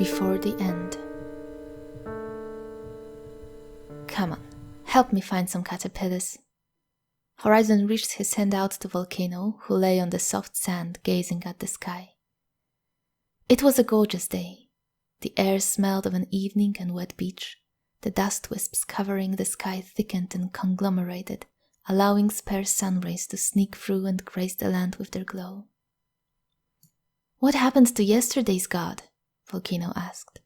before the end. Come on, help me find some caterpillars. Horizon reached his hand out to Volcano, who lay on the soft sand gazing at the sky. It was a gorgeous day. The air smelled of an evening and wet beach. The dust wisps covering the sky thickened and conglomerated, allowing sparse sun rays to sneak through and grace the land with their glow. "What happened to yesterday's god?" Volcano asked.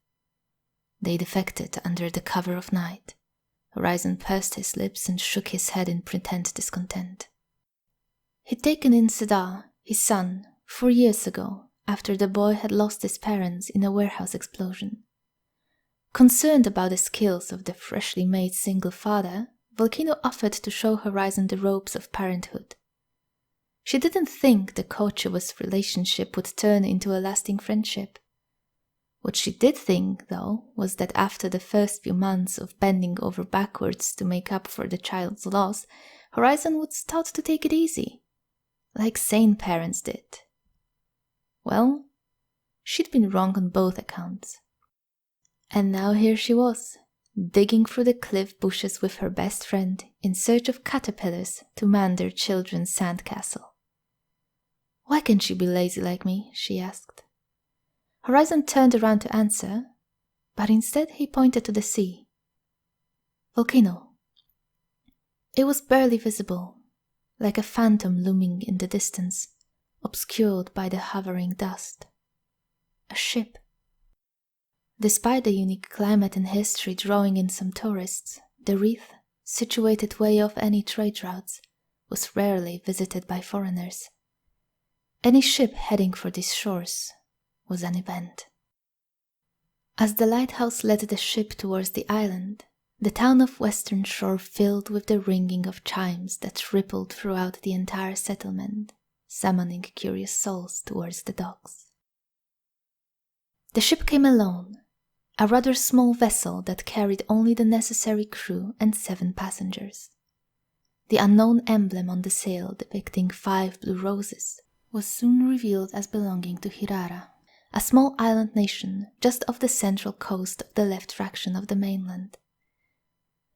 "They defected under the cover of night." Horizon pursed his lips and shook his head in pretend discontent. He'd taken in Sadar, his son, 4 years ago, after the boy had lost his parents in a warehouse explosion. Concerned about the skills of the freshly made single father, Volcano offered to show Horizon the ropes of parenthood. She didn't think the courteous relationship would turn into a lasting friendship. What she did think, though, was that after the first few months of bending over backwards to make up for the child's loss, Horizon would start to take it easy, like sane parents did. Well, she'd been wrong on both accounts. And now here she was, digging through the cliff bushes with her best friend in search of caterpillars to man their children's sandcastle. "Why can't she be lazy like me?" she asked. Horizon turned around to answer, but instead he pointed to the sea. "Volcano." It was barely visible, like a phantom looming in the distance, obscured by the hovering dust. A ship. Despite the unique climate and history drawing in some tourists, the reef, situated way off any trade routes, was rarely visited by foreigners. Any ship heading for these shores was an event. As the lighthouse led the ship towards the island, the town of Western Shore filled with the ringing of chimes that rippled throughout the entire settlement, summoning curious souls towards the docks. The ship came alone, a rather small vessel that carried only the necessary crew and 7 passengers. The unknown emblem on the sail depicting 5 blue roses was soon revealed as belonging to Hirara, a small island nation just off the central coast of the left fraction of the mainland.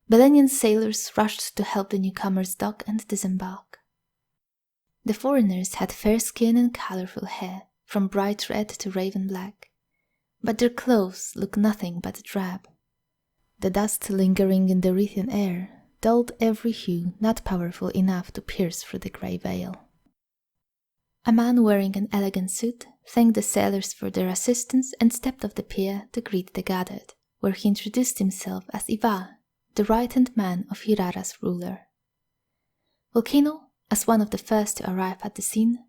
Belenian sailors rushed to help the newcomers dock and disembark. The foreigners had fair skin and colorful hair, from bright red to raven black, but their clothes looked nothing but drab. The dust lingering in the Rhythian air dulled every hue not powerful enough to pierce through the grey veil. A man wearing an elegant suit thanked the sailors for their assistance and stepped off the pier to greet the gathered, where he introduced himself as Iva, the right-hand man of Hirara's ruler. Volcano, as one of the first to arrive at the scene,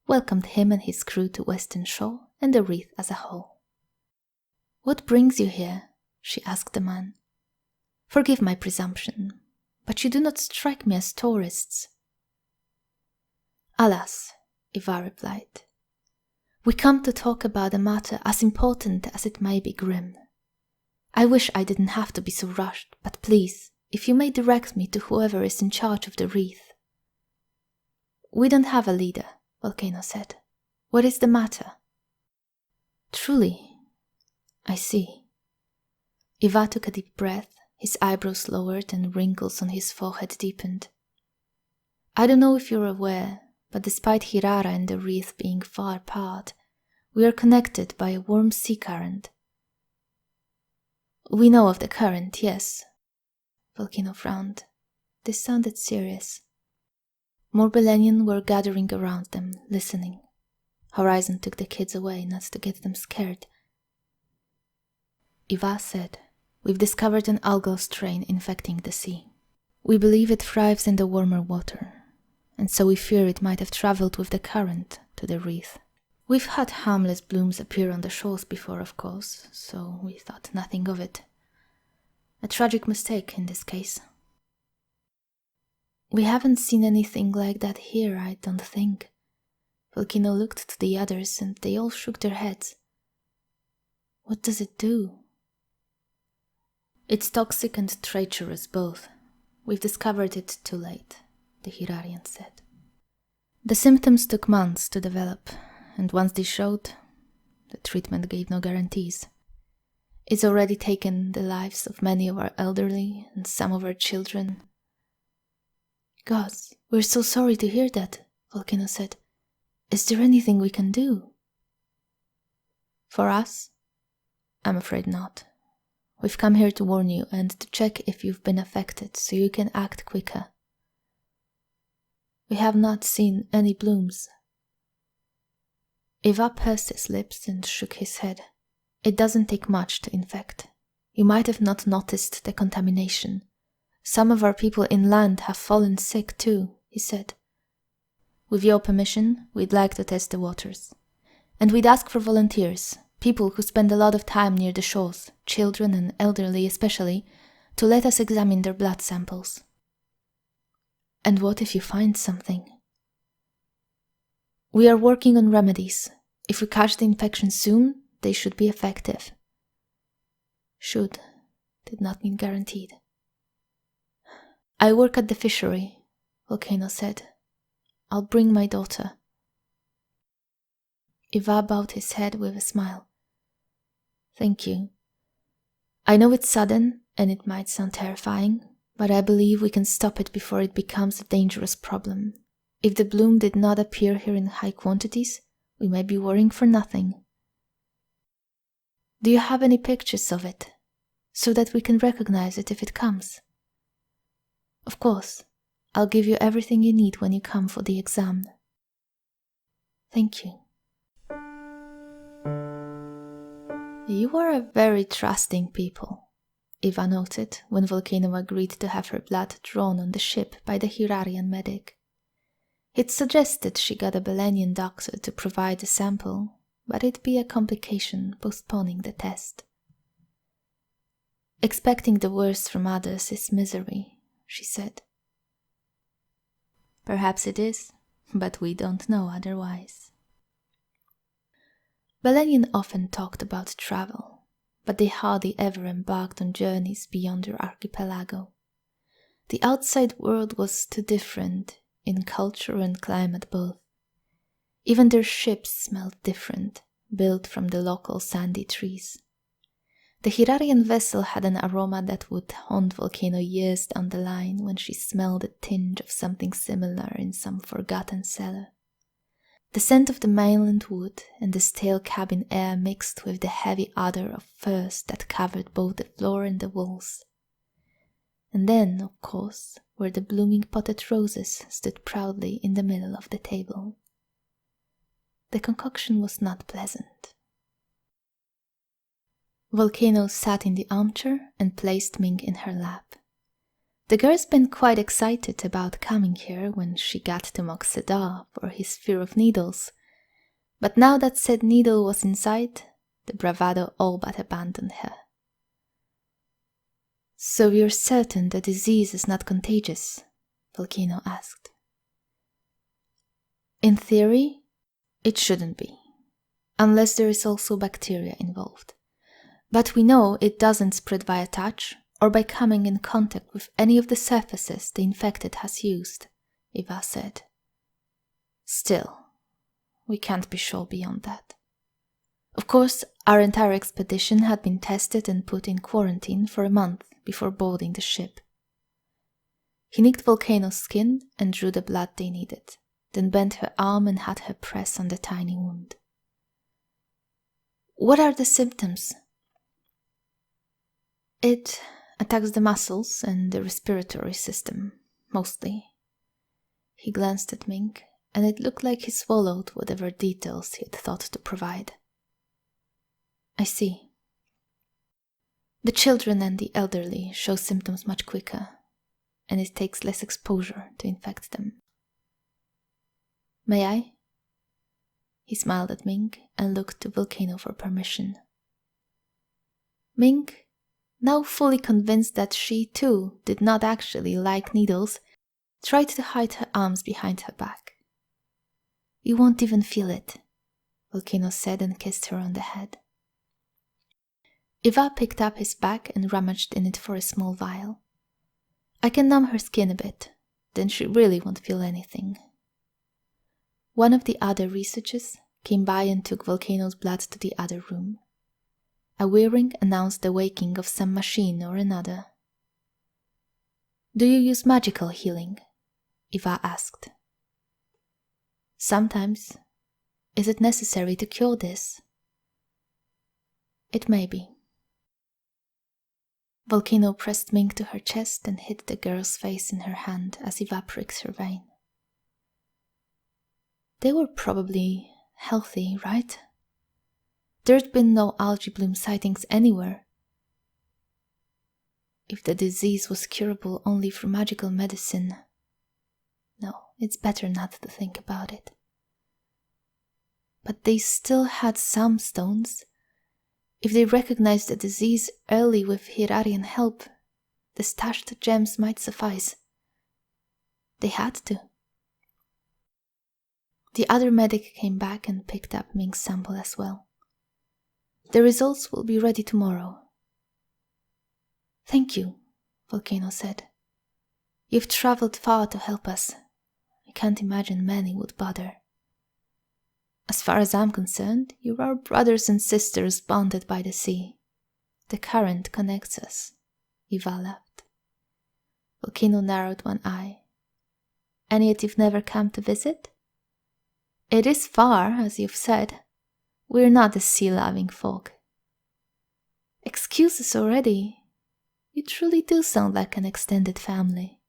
welcomed him and his crew to Western Shore and the reef as a whole. "What brings you here?" she asked the man. "Forgive my presumption, but you do not strike me as tourists." "Alas," Iva replied, "we come to talk about a matter as important as it may be grim. I wish I didn't have to be so rushed, but please, if you may direct me to whoever is in charge of the wreath." "We don't have a leader," Volcano said. "What is the matter?" "Truly, I see." Iva took a deep breath, his eyebrows lowered and wrinkles on his forehead deepened. "I don't know if you're aware, but despite Hirara and the wreath being far apart, we are connected by a warm sea current." "We know of the current, yes." Volcano frowned. This sounded serious. More Belenian were gathering around them, listening. Horizon took the kids away not to get them scared. Iva said, "We've discovered an algal strain infecting the sea. We believe it thrives in the warmer water, and so we fear it might have traveled with the current to the wreath. We've had harmless blooms appear on the shores before, of course, so we thought nothing of it. A tragic mistake in this case." "We haven't seen anything like that here, I don't think." Volcano looked to the others and they all shook their heads. "What does it do?" "It's toxic and treacherous both. We've discovered it too late," the Hirarian said. "The symptoms took months to develop, and once they showed, the treatment gave no guarantees. It's already taken the lives of many of our elderly and some of our children. Gods, we're so sorry to hear that, Volcano said. Is there anything we can do? For us? I'm afraid not. We've come here to warn you and to check if you've been affected so you can act quicker. We have not seen any blooms. Iva pursed his lips and shook his head. It doesn't take much to infect. You might have not noticed the contamination. Some of our people inland have fallen sick too, he said. With your permission, we'd like to test the waters. And we'd ask for volunteers, people who spend a lot of time near the shores, children and elderly especially, to let us examine their blood samples. And what if you find something? We are working on remedies. If we catch the infection soon, they should be effective. Should did not mean guaranteed. I work at the fishery, Volcano said. I'll bring my daughter. Iva bowed his head with a smile. Thank you. I know it's sudden and it might sound terrifying, but I believe we can stop it before it becomes a dangerous problem. If the bloom did not appear here in high quantities, we might be worrying for nothing. Do you have any pictures of it, so that we can recognize it if it comes? Of course, I'll give you everything you need when you come for the exam. Thank you. You are a very trusting people, Iva noted when Volcano agreed to have her blood drawn on the ship by the Hirarian medic. He'd suggested she got a Belenian doctor to provide a sample, but it'd be a complication postponing the test. Expecting the worst from others is misery, she said. Perhaps it is, but we don't know otherwise. Belenian often talked about travel, but they hardly ever embarked on journeys beyond their archipelago. The outside world was too different, in culture and climate both. Even their ships smelled different, built from the local sandy trees. The Hirarian vessel had an aroma that would haunt Volcano years down the line when she smelled a tinge of something similar in some forgotten cellar. The scent of the mainland wood and the stale cabin air mixed with the heavy odor of furs that covered both the floor and the walls. And then, of course, where the blooming potted roses stood proudly in the middle of the table. The concoction was not pleasant. Volcano sat in the armchair and placed Ming in her lap. The girl's been quite excited about coming here when she got to mock Cedar for his fear of needles, but now that said needle was in sight, the bravado all but abandoned her. So you're certain the disease is not contagious? Volcano asked. In theory, it shouldn't be, unless there is also bacteria involved. But we know it doesn't spread via touch or by coming in contact with any of the surfaces the infected has used, Iva said. Still, we can't be sure beyond that. Of course, our entire expedition had been tested and put in quarantine for a month before boarding the ship. He nicked Volcano's skin and drew the blood they needed, then bent her arm and had her press on the tiny wound. What are the symptoms? It attacks the muscles and the respiratory system, mostly. He glanced at Ming, and it looked like he swallowed whatever details he had thought to provide. I see. The children and the elderly show symptoms much quicker, and it takes less exposure to infect them. May I? He smiled at Ming and looked to Volcano for permission. Ming, now fully convinced that she too did not actually like needles, tried to hide her arms behind her back. You won't even feel it, Volcano said and kissed her on the head. Iva picked up his bag and rummaged in it for a small vial. I can numb her skin a bit, then she really won't feel anything. One of the other researchers came by and took Volcano's blood to the other room. A whirring announced the waking of some machine or another. "Do you use magical healing?" Eva asked. "Sometimes. Is it necessary to cure this?" "It may be." Volcano pressed Mink to her chest and hid the girl's face in her hand as Eva pricked her vein. "They were probably healthy, right? There'd been no algae bloom sightings anywhere. If the disease was curable only through magical medicine... No, it's better not to think about it. But they still had some stones. If they recognized the disease early with Hirarian help, the stashed gems might suffice. They had to. The other medic came back and picked up Mink's sample as well. "The results will be ready tomorrow." "Thank you," Volcano said. "You've traveled far to help us. I can't imagine many would bother." "As far as I'm concerned, you're our brothers and sisters bonded by the sea. The current connects us," Eva laughed. Volcano narrowed one eye. "And yet you've never come to visit?" "It is far, as you've said. We're not the sea-loving folk." "Excuses already. You truly do sound like an extended family."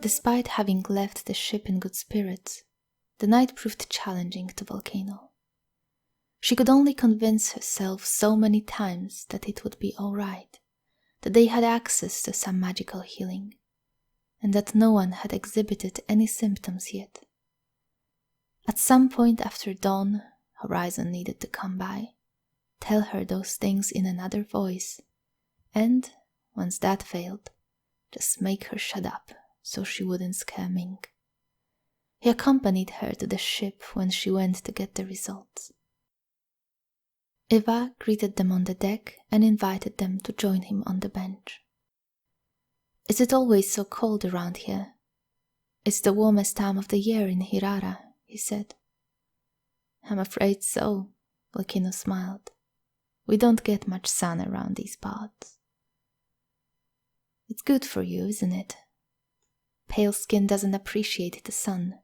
Despite having left the ship in good spirits, the night proved challenging to Volcano. She could only convince herself so many times that it would be all right, that they had access to some magical healing, and that no one had exhibited any symptoms yet. At some point after dawn, Horizon needed to come by, tell her those things in another voice, and, once that failed, just make her shut up so she wouldn't scare Mink. He accompanied her to the ship when she went to get the results. Eva greeted them on the deck and invited them to join him on the bench. "Is it always so cold around here?" "It's the warmest time of the year in Hirara," he said. "I'm afraid so," Volcano smiled. "We don't get much sun around these parts." "It's good for you, isn't it? Pale skin doesn't appreciate the sun."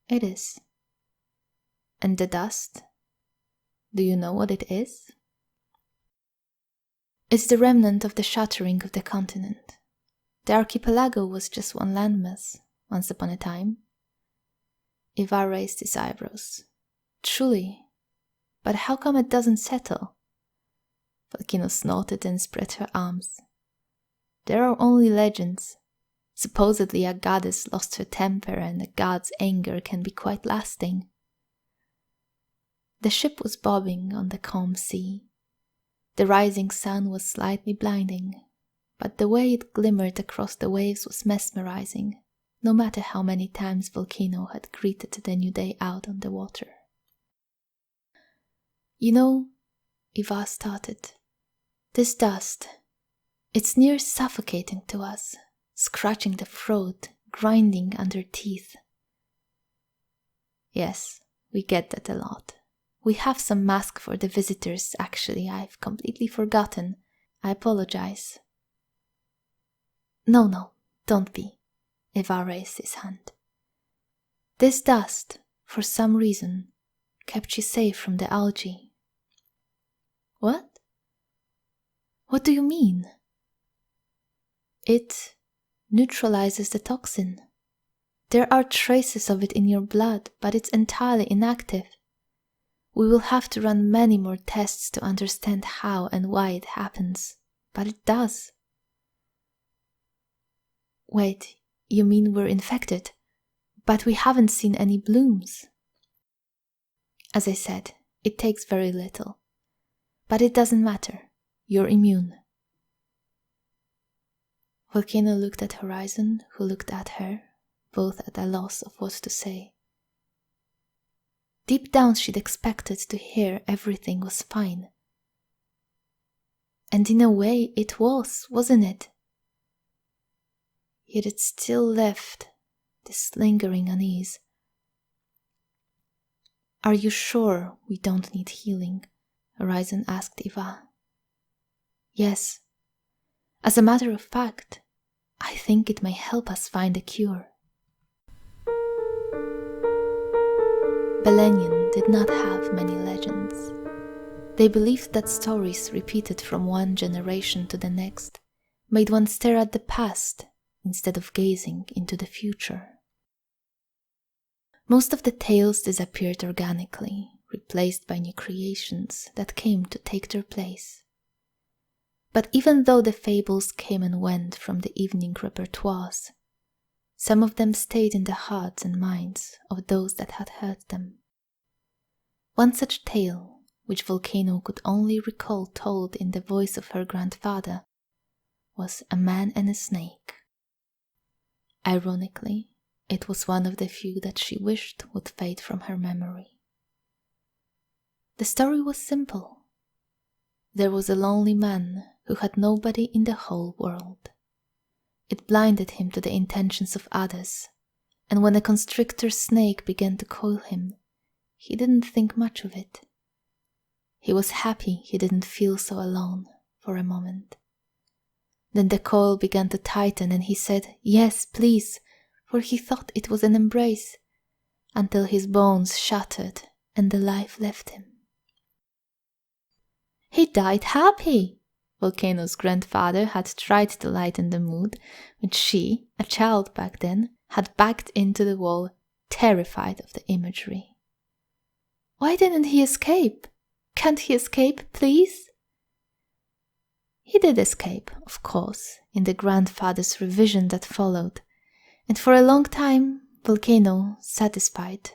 "It is." "And the dust? Do you know what it is?" "It's the remnant of the shattering of the continent. The archipelago was just one landmass, once upon a time." Eva raised his eyebrows. "Truly? But how come it doesn't settle?" Volcano snorted and spread her arms. "There are only legends. Supposedly a goddess lost her temper and a god's anger can be quite lasting." The ship was bobbing on the calm sea. The rising sun was slightly blinding, but the way it glimmered across the waves was mesmerizing, no matter how many times Volcano had greeted the new day out on the water. "You know," Eva started, "this dust, it's near suffocating to us, scratching the throat, grinding under teeth." "Yes, we get that a lot. We have some mask for the visitors, actually. I've completely forgotten. I apologize." No, don't be." Eva raised his hand. "This dust, for some reason, kept you safe from the algae." "What? What do you mean?" "It neutralizes the toxin. There are traces of it in your blood, but it's entirely inactive. We will have to run many more tests to understand how and why it happens, but it does." "Wait, you mean we're infected? But we haven't seen any blooms." "As I said, it takes very little. But it doesn't matter. You're immune." Volcano looked at Horizon, who looked at her, both at a loss of what to say. Deep down she'd expected to hear everything was fine. And in a way it was, wasn't it? Yet it still left this lingering unease. Are you sure we don't need healing? Horizon asked Eva. Yes. As a matter of fact, I think it may help us find a cure. Belenian did not have many legends. They believed that stories repeated from one generation to the next made one stare at the past instead of gazing into the future. Most of the tales disappeared organically, replaced by new creations that came to take their place. But even though the fables came and went from the evening repertoires, some of them stayed in the hearts and minds of those that had heard them. One such tale, which Volcano could only recall told in the voice of her grandfather, was A Man and a Snake. Ironically, it was one of the few that she wished would fade from her memory. The story was simple. There was a lonely man who had nobody in the whole world. It blinded him to the intentions of others, and when a constrictor snake began to coil him, he didn't think much of it. He was happy he didn't feel so alone for a moment. Then the coil began to tighten and he said, "Yes, please," for he thought it was an embrace, until his bones shattered and the life left him. He died happy. Volcano's grandfather had tried to lighten the mood, which she, a child back then, had backed into the wall, terrified of the imagery. Why didn't he escape? Can't he escape, please? He did escape, of course, in the grandfather's revision that followed, and for a long time Volcano, satisfied,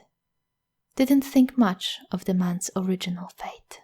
didn't think much of the man's original fate.